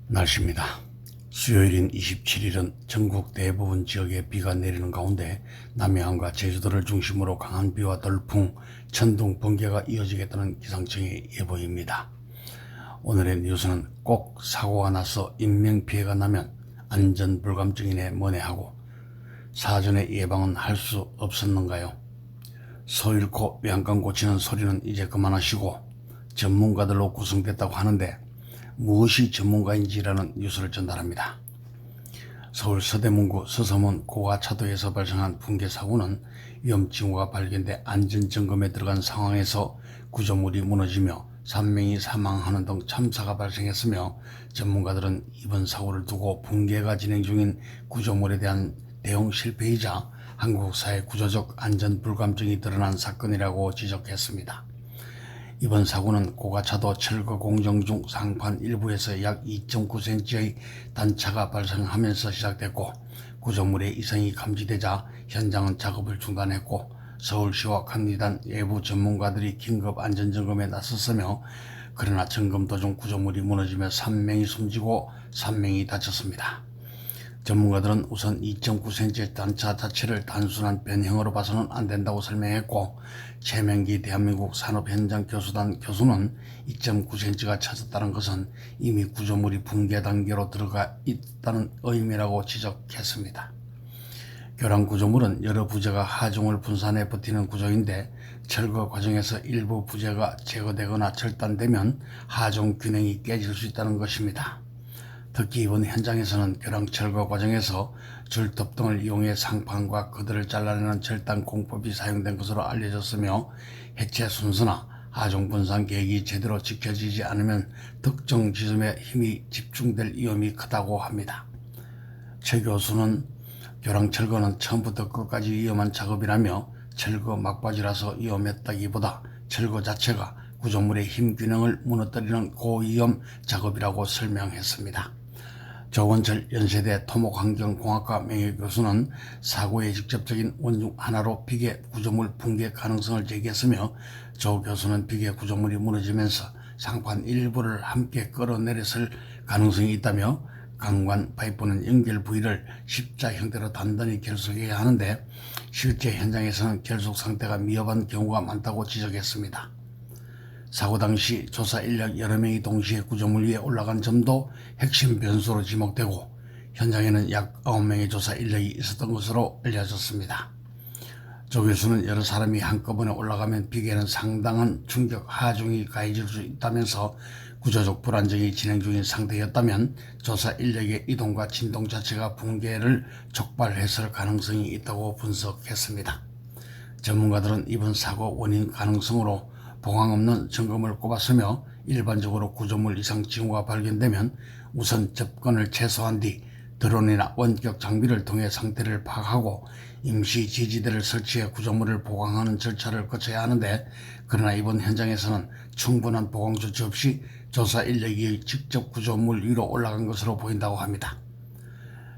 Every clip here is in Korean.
날씨입니다. 수요일인 27일은 전국 대부분 지역에 비가 내리는 가운데 남해안과 제주도를 중심으로 강한 비와 돌풍, 천둥, 번개가 이어지겠다는 기상청의 예보입니다. 오늘의 뉴스는 꼭 사고가 나서 인명피해가 나면 안전불감증이네 뭐네 하고 사전에 예방은 할 수 없었는가요? 소 잃고 외양간 고치는 소리는 이제 그만하시고 전문가들로 구성됐다고 하는데 무엇이 전문가인지라는 뉴스를 전달합니다. 서울 서대문구 서서문 고가차도에서 발생한 붕괴 사고는 위험징후가 발견돼 안전점검에 들어간 상황에서 구조물이 무너지며 3명이 사망하는 등 참사가 발생했으며, 전문가들은 이번 사고를 두고 붕괴가 진행 중인 구조물에 대한 대응 실패이자 한국 사회 구조적 안전 불감증이 드러난 사건이라고 지적했습니다. 이번 사고는 고가차도 철거 공정 중 상판 일부에서 약 2.9cm의 단차가 발생하면서 시작됐고, 구조물의 이상이 감지되자 현장은 작업을 중단했고, 서울시와 컨디단 외부 전문가들이 긴급 안전점검에 나섰으며, 그러나 점검 도중 구조물이 무너지며 3명이 숨지고 3명이 다쳤습니다. 전문가들은 우선 2.9cm의 단차 자체를 단순한 변형으로 봐서는 안 된다고 설명했고, 최명기 대한민국 산업현장 교수단 교수는 2.9cm가 찾았다는 것은 이미 구조물이 붕괴 단계로 들어가 있다는 의미라고 지적했습니다. 교란 구조물은 여러 부재가 하중을 분산해 버티는 구조인데, 철거 과정에서 일부 부재가 제거되거나 절단되면 하중 균형이 깨질 수 있다는 것입니다. 특히 이번 현장에서는 교량 철거 과정에서 줄톱 등을 이용해 상판과 그들을 잘라내는 절단 공법이 사용된 것으로 알려졌으며, 해체 순서나 하중 분산 계획이 제대로 지켜지지 않으면 특정 지점에 힘이 집중될 위험이 크다고 합니다. 최 교수는 교량 철거는 처음부터 끝까지 위험한 작업이라며, 철거 막바지라서 위험했다기보다 철거 자체가 구조물의 힘 균형을 무너뜨리는 고위험 작업이라고 설명했습니다. 조건철 연세대 토목환경공학과 명예교수는 사고의 직접적인 원인 하나로 비계 구조물 붕괴 가능성을 제기했으며, 조 교수는 비계 구조물이 무너지면서 상판 일부를 함께 끌어내렸을 가능성이 있다며, 강관 파이프는 연결 부위를 십자 형태로 단단히 결속해야 하는데 실제 현장에서는 결속 상태가 미흡한 경우가 많다고 지적했습니다. 사고 당시 조사 인력 여러 명이 동시에 구조물 위에 올라간 점도 핵심 변수로 지목되고, 현장에는 약 9명의 조사 인력이 있었던 것으로 알려졌습니다. 조 교수는 여러 사람이 한꺼번에 올라가면 비계는 상당한 충격 하중이 가해질 수 있다면서, 구조적 불안정이 진행 중인 상태였다면 조사 인력의 이동과 진동 자체가 붕괴를 촉발했을 가능성이 있다고 분석했습니다. 전문가들은 이번 사고 원인 가능성으로 보강 없는 점검을 꼽았으며, 일반적으로 구조물 이상 징후가 발견되면 우선 접근을 최소한 뒤 드론이나 원격 장비를 통해 상태를 파악하고 임시 지지대를 설치해 구조물을 보강하는 절차를 거쳐야 하는데, 그러나 이번 현장에서는 충분한 보강 조치 없이 조사 인력이 직접 구조물 위로 올라간 것으로 보인다고 합니다.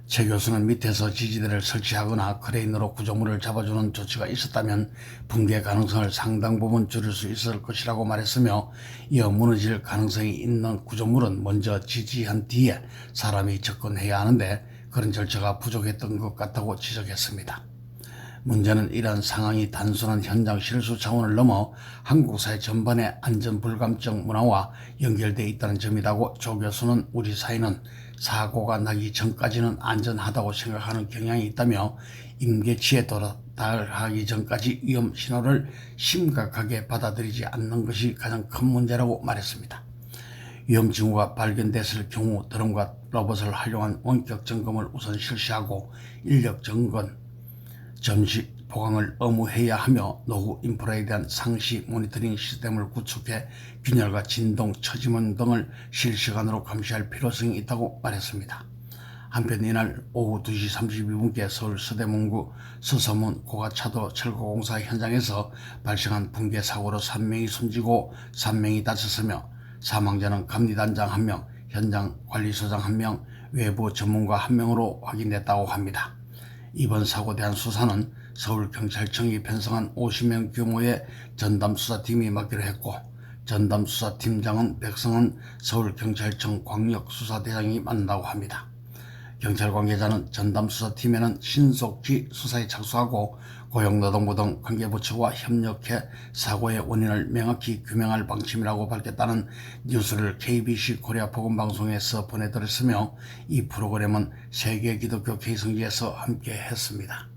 최 교수는 밑에서 지지대를 설치하거나 크레인으로 구조물을 잡아주는 조치가 있었다면 붕괴 가능성을 상당 부분 줄일 수 있을 것이라고 말했으며, 이어 무너질 가능성이 있는 구조물은 먼저 지지한 뒤에 사람이 접근해야 하는데 그런 절차가 부족했던 것 같다고 지적했습니다. 문제는 이러한 상황이 단순한 현장 실수 차원을 넘어 한국 사회 전반의 안전불감증 문화와 연결되어 있다는 점이라고 조 교수는, 우리 사회는 사고가 나기 전까지는 안전하다고 생각하는 경향이 있다며, 임계치에 도달하기 전까지 위험 신호를 심각하게 받아들이지 않는 것이 가장 큰 문제라고 말했습니다. 위험 징후가 발견됐을 경우 드론과 로봇을 활용한 원격 점검을 우선 실시하고 인력 점검, 점시 보강을 의무해야 하며, 노후 인프라에 대한 상시 모니터링 시스템을 구축해 균열과 진동, 처지문 등을 실시간으로 감시할 필요성이 있다고 말했습니다. 한편 이날 오후 2시 32분께 서울 서대문구 서서문 고가차도 철거공사 현장에서 발생한 붕괴 사고로 3명이 숨지고 3명이 다쳤으며, 사망자는 감리단장 1명, 현장 관리소장 1명, 외부 전문가 1명으로 확인됐다고 합니다. 이번 사고에 대한 수사는 서울경찰청이 편성한 50명 규모의 전담수사팀이 맡기로 했고, 전담수사팀장은 백성은 서울경찰청 광역수사대장이 만나고 합니다. 경찰 관계자는 전담수사팀에는 신속히 수사에 착수하고 고용노동부 등 관계부처와 협력해 사고의 원인을 명확히 규명할 방침이라고 밝혔다는 뉴스를 KBC 코리아 복음방송에서 보내드렸으며, 이 프로그램은 세계기독교 개성지에서 함께 했습니다.